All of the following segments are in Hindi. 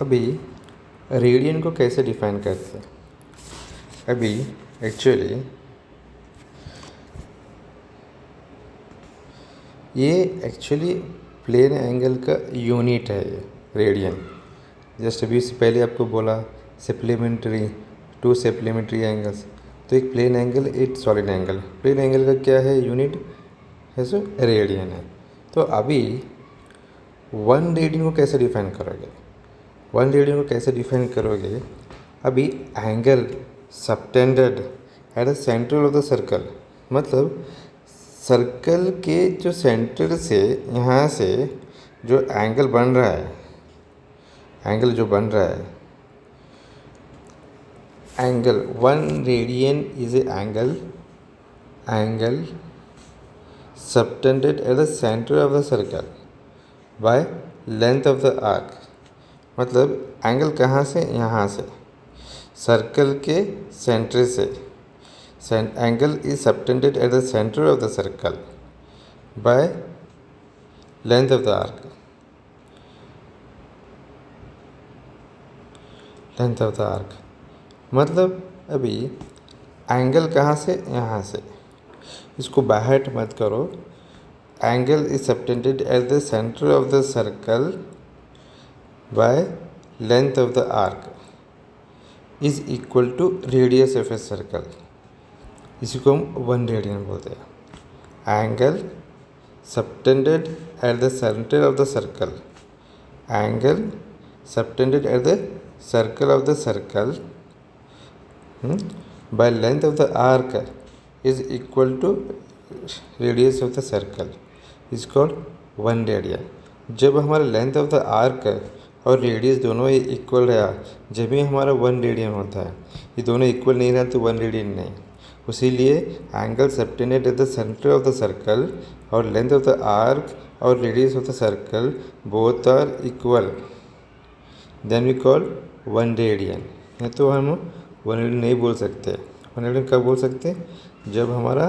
अभी रेडियन को कैसे डिफाइन करते हैं? अभी एक्चुअली ये प्लेन एंगल का यूनिट है ये रेडियन। जस्ट अभी इससे पहले आपको बोला सप्लीमेंट्री, टू सप्लीमेंट्री एंगल्स। तो एक प्लेन एंगल, एक सॉलिड एंगल। प्लेन एंगल का क्या है यूनिट है, सो रेडियन है। तो अभी वन रेडियन को कैसे डिफाइन करोगे? वन रेडियन को कैसे डिफाइन करोगे? अभी angle subtended at the centre of the circle, मतलब सर्कल के जो सेंटर से यहाँ से जो एंगल बन रहा है, एंगल जो बन रहा है, angle one radian is A angle subtended at the centre of the circle by length of the arc. मतलब एंगल कहाँ से? यहाँ से सर्कल के सेंटर से। Angle is subtended at the centre of the circle by length of the arc. Length of the arc मतलब अभी एंगल कहाँ से? यहाँ से। इसको बाहर मत करो। Angle is subtended at the centre of the circle by length of the arc is equal to radius of a circle. इसी को हम वन रेडियन बोलते हैं। Angle subtended at the centre of the circle, angle subtended at the circle of the circle by length of the arc is equal to radius of the circle is called one radian. जब हमारा लेंथ ऑफ द आर्क और रेडियस दोनों ये इक्वल रहा, जब भी हमारा वन रेडियन होता है। ये दोनों इक्वल नहीं रहा तो वन रेडियन नहीं। इसीलिए angle subtended at the centre of the circle और लेंथ ऑफ द आर्क और radius of the circle both are equal, then we call one radian. नहीं तो हम वन रेडियन नहीं बोल सकते। वन रेडियन कब बोल सकते? जब हमारा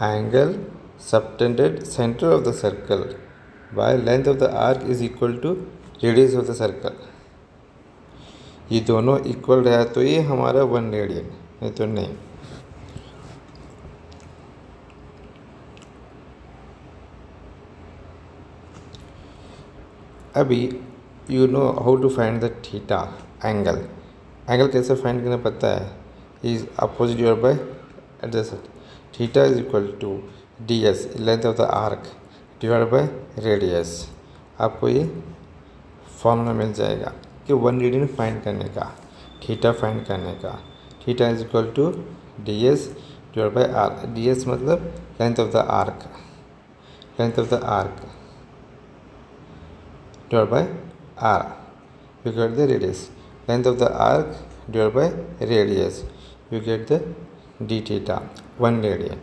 angle subtended centre of the circle by length of the arc is equal to radius of the circle. ये दोनों इक्वल रहा तो ये हमारा वन रेडियन, नहीं तो नहीं। अभी you know how to find the theta angle. Angle कैसे फाइंड करना पता है? Is opposite divide by adjacent. Theta is equal to D S, length of the arc, divide by radius. आपको ये फॉर्मूला मिल जाएगा कि वन रेडियन फाइंड करने का, थीटा फाइंड करने का। Theta is equal to D S divide by R. D S मतलब length of the arc, length of the arc divided by r, you get the radius. Length of the arc divided by radius, you get the d theta, 1 radian.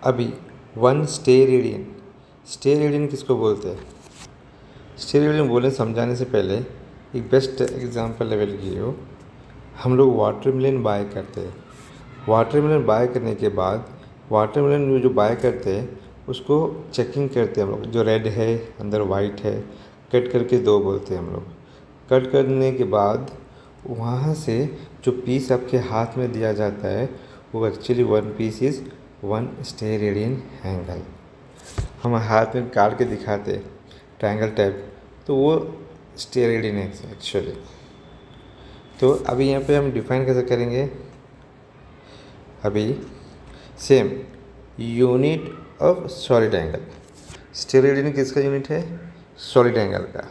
अभी one stay radian. Stay radian किसको बोलते हैं? स्टे रेडियन बोले समझाने से पहले एक बेस्ट एग्जांपल लेवल की हो। हम लोग वाटरमेलन बाय करते हैं। वाटरमेलन बाय करने के बाद वाटरमेलन जो बाय करते हैं उसको चेकिंग करते हैं हम लोग। जो रेड है अंदर वाइट है, कट करके दो बोलते हैं हम लोग। कट करने के बाद वहाँ से जो पीस आपके हाथ में दिया जाता है वो actually one piece is one stay radian angle. हम हाथ में काट के दिखाते ट्रायंगल टाइप, तो वो स्टे रेडियन है एक्चुअली। तो अभी यहाँ पे हम डिफाइन कैसे करेंगे? अभी same unit of solid angle. Stay radian किसका यूनिट है? सॉलिड एंगल का।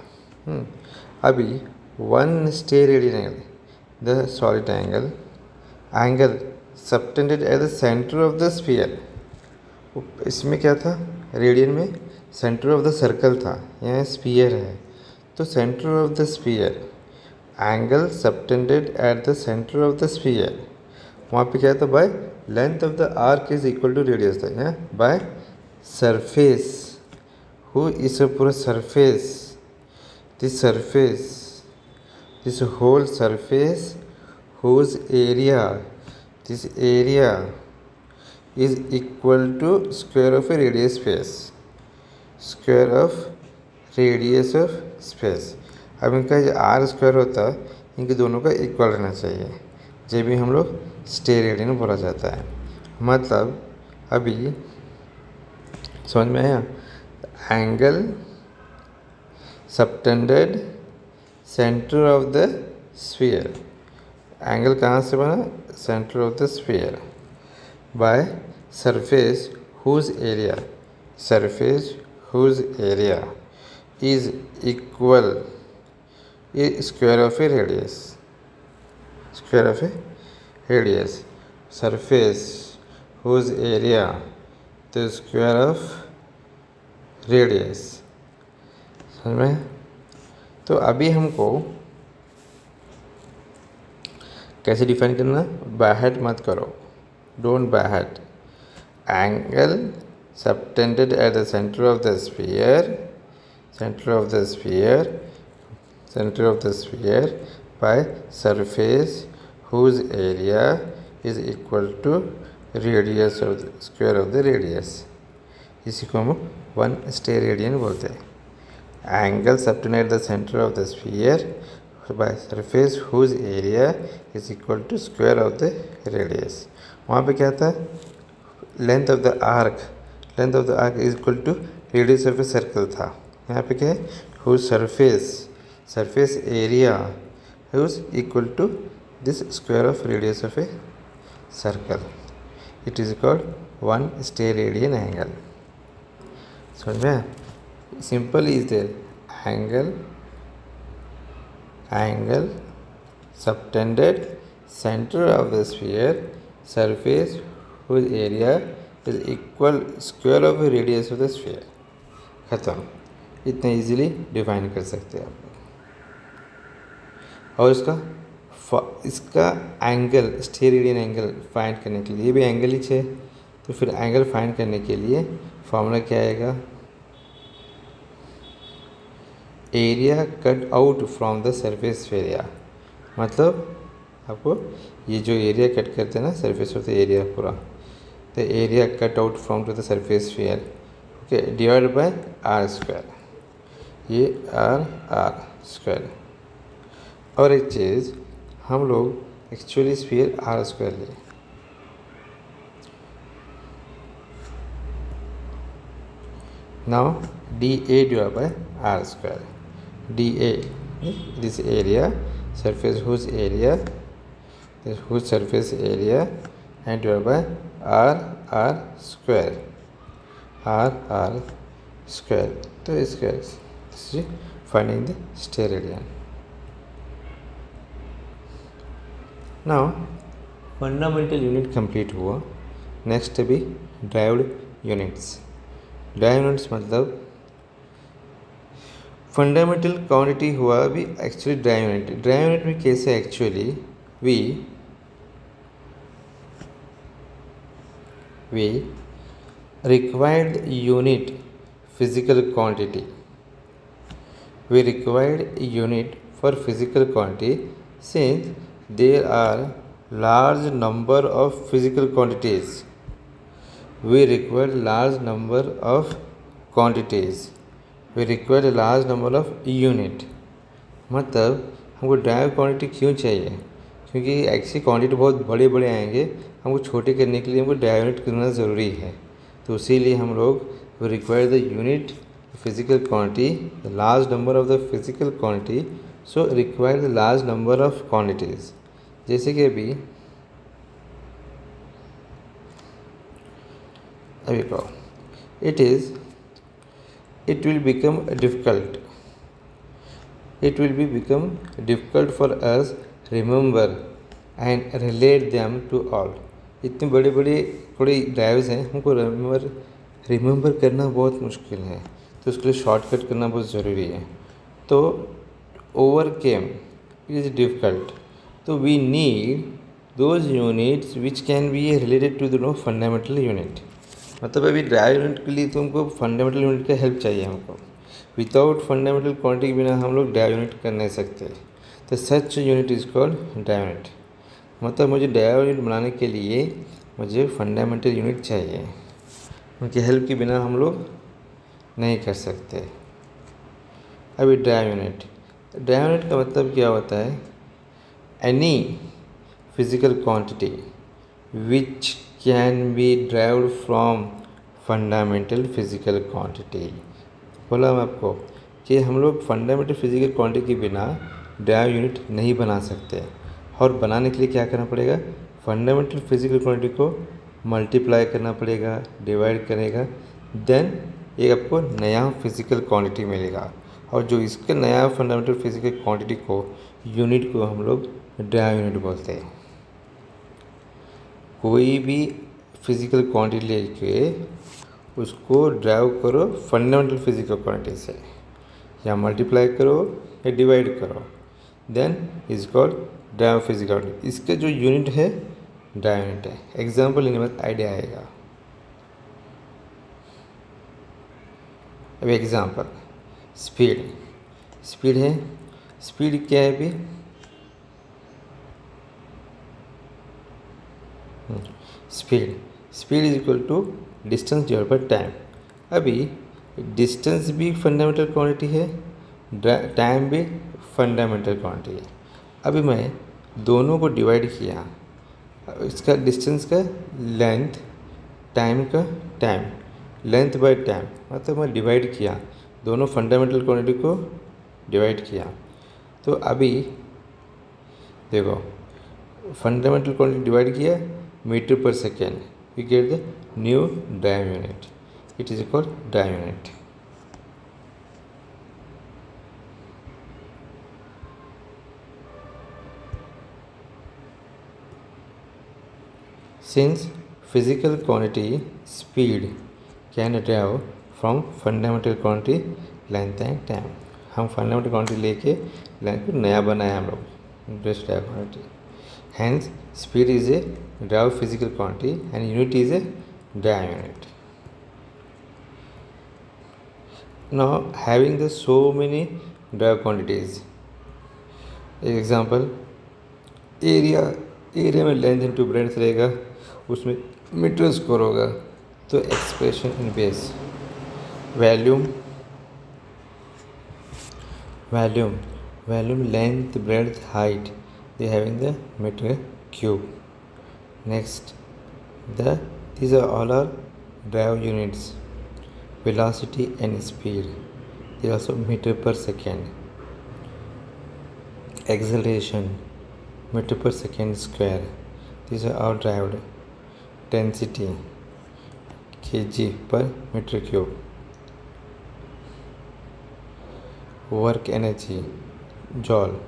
अभी one stay radian angle, the solid angle, angle subtended at the centre of the sphere. इसमें क्या था? रेडियन में सेंटर ऑफ द सर्कल था, यहाँ स्फीयर है तो centre of the sphere, angle subtended at the centre of the sphere. वहाँ पे क्या था? By length of the arc is equal to radius था, यहाँ by surface. Who is a पूरा surface, this whole surface whose area, this area is equal to square of a radius space, square of radius of space. अब इनका जो आर स्क्वायर होता है इनके दोनों का इक्वल रहना चाहिए, जो भी हम लोग स्टेरेडियन बोला जाता है। मतलब अभी समझ में आया? Angle subtended centre of the sphere, angle कहाँ से बना? Centre of the sphere by surface whose area, surface whose area is equal square of a radius, square of a radius, surface whose area तो स्क्वायर ऑफ रेडियस। समझ में? तो अभी हमको कैसे डिफाइन करना? बायहेड मत करो, don't by heart. Angle subtended at the centre of the sphere, centre of the sphere, center of the sphere by surface whose area is equal to radius of the square of the radius, इसी को हम 1 स्टेरेडियन बोलते हैं। Angle subtended at the centre of the sphere by surface whose area is equal to square of the radius। वहाँ पे क्या था? Length of the arc, length of the arc is equal to radius of a circle था। यहाँ पे क्या है? whose surface area is equal to this square of radius of a circle, it is called 1 steradian angle. समझ में? Simple is there, angle subtended centre of the sphere, surface whose area is equal square of radius of the sphere. खत्म। इतना इजीली डिफाइन कर सकते हैं आप। और इसका एंगल, स्टेरेडियन एंगल फाइंड करने के लिए, ये भी एंगल ही है, तो फिर एंगल फाइंड करने के लिए फॉर्मूला क्या आएगा? Area cut out from the surface area. मतलब आपको ये जो एरिया कट करते हैं ना, सरफेस ऑफ द एरिया पूरा, the area cut out from to the surface sphere, okay, divide by R square, ये आर स्क्वायर। और एक चीज़, हम लोग एक्चुअली स्फीयर आर स्क्वायर लिए, now D A divide by R square, D A this area, surface whose area, this whose surface area, and divided by r square, r square, तो इसका this is finding the steradian. now fundamental unit complete हुआ, नेक्स्ट अभी ड्राइव्ड यूनिट्स। ड्राइव यूनिट्स मतलब फंडामेंटल क्वांटिटी हुआ अभी actually drive unit. Drive unit में कैसे actually we required unit physical quantity, we required a unit for physical quantity since there are large number of physical quantities, we required large number of quantities, we required a large number of unit। मतलब हमको ड्राइव क्वांटिटी क्यों चाहिए? क्योंकि एक्चुअली क्वांटिटी बहुत बड़े बड़े आएंगे, हमको छोटे करने के लिए हमको ड्राइव यूनिट करना ज़रूरी है। तो इसीलिए हम लोग we require the unit physical quantity, the large number of the physical quantity, so require the large number of quantities। जैसे कि अभी कहो it will become difficult for us remember and relate them to all। इतने बड़े बड़े थोड़ी ड्राइव्स हैं, हमको रिमेंबर करना बहुत मुश्किल है, तो उसके लिए शॉर्टकट करना बहुत ज़रूरी है। तो ओवरकेम इज़ डिफ़िकल्ट, तो we need those units which can be related to the fundamental unit. मतलब अभी ड्राइव यूनिट के लिए तुमको फंडामेंटल यूनिट का हेल्प चाहिए हमको। विदाउट फंडामेंटल क्वांटिटी के बिना हम लोग ड्राइव यूनिट कर नहीं सकते। तो such unit is called drive unit. मतलब मुझे ड्राइव यूनिट बनाने के लिए मुझे फंडामेंटल यूनिट चाहिए, उनकी हेल्प के बिना हम लोग नहीं कर सकते। अभी ड्राइव यूनिट का मतलब क्या होता है? Any physical quantity which can B derived from fundamental physical quantity. बोला मैं आपको कि हम लोग फंडामेंटल फिजिकल क्वांटिटी के बिना ड्राइव यूनिट नहीं बना सकते, और बनाने के लिए क्या करना पड़ेगा? फंडामेंटल फिजिकल क्वांटिटी को मल्टीप्लाई करना पड़ेगा, डिवाइड करेगा, देन एक आपको नया फिजिकल क्वांटिटी मिलेगा, और जो इसके नया फंडामेंटल फिजिकल क्वांटिटी को यूनिट को हम लोग ड्राइव यूनिट बोलते हैं। कोई भी फिजिकल क्वांटिटी लेके उसको ड्राइव करो फंडामेंटल फिजिकल क्वांटिटी से, या मल्टीप्लाई करो या डिवाइड करो, then is called drive physical quantity. इसके जो यूनिट है ड्राइव यूनिट है। एग्जाम्पल लेने बाद आइडिया आएगा। अब एग्जाम्पल स्पीड है। स्पीड क्या है अभी? Speed is equal to distance divide by time. अभी डिस्टेंस भी फंडामेंटल क्वांटिटी है, टाइम भी फंडामेंटल क्वांटिटी है। अभी मैं दोनों को डिवाइड किया, इसका डिस्टेंस का लेंथ, टाइम का टाइम, लेंथ बाय टाइम, मतलब मैं डिवाइड किया, दोनों फंडामेंटल क्वांटिटी को डिवाइड किया। तो अभी देखो, फंडामेंटल क्वांटिटी डिवाइड किया मीटर पर second, we get the new drive unit, it is called drive unit. Since physical quantity speed can derive from fundamental quantity length and time, हम fundamental quantity लेके length को नया बनाया हम लोग, just drive quantity. Hence speed is a drive physical quantity and unit is a drive unit. Now having the so many drive quantities, example area में लेंथ इंटू ब्रेड्थ रहेगा, उसमें मीटर स्क्वायर होगा, तो expression in base volume length breadth height they having the metre cube. Next these are all are drive units. Velocity and speed, they are also meter per second. Acceleration, meter per second square, these are all derived. Density, kg per meter cube. Work energy, joule,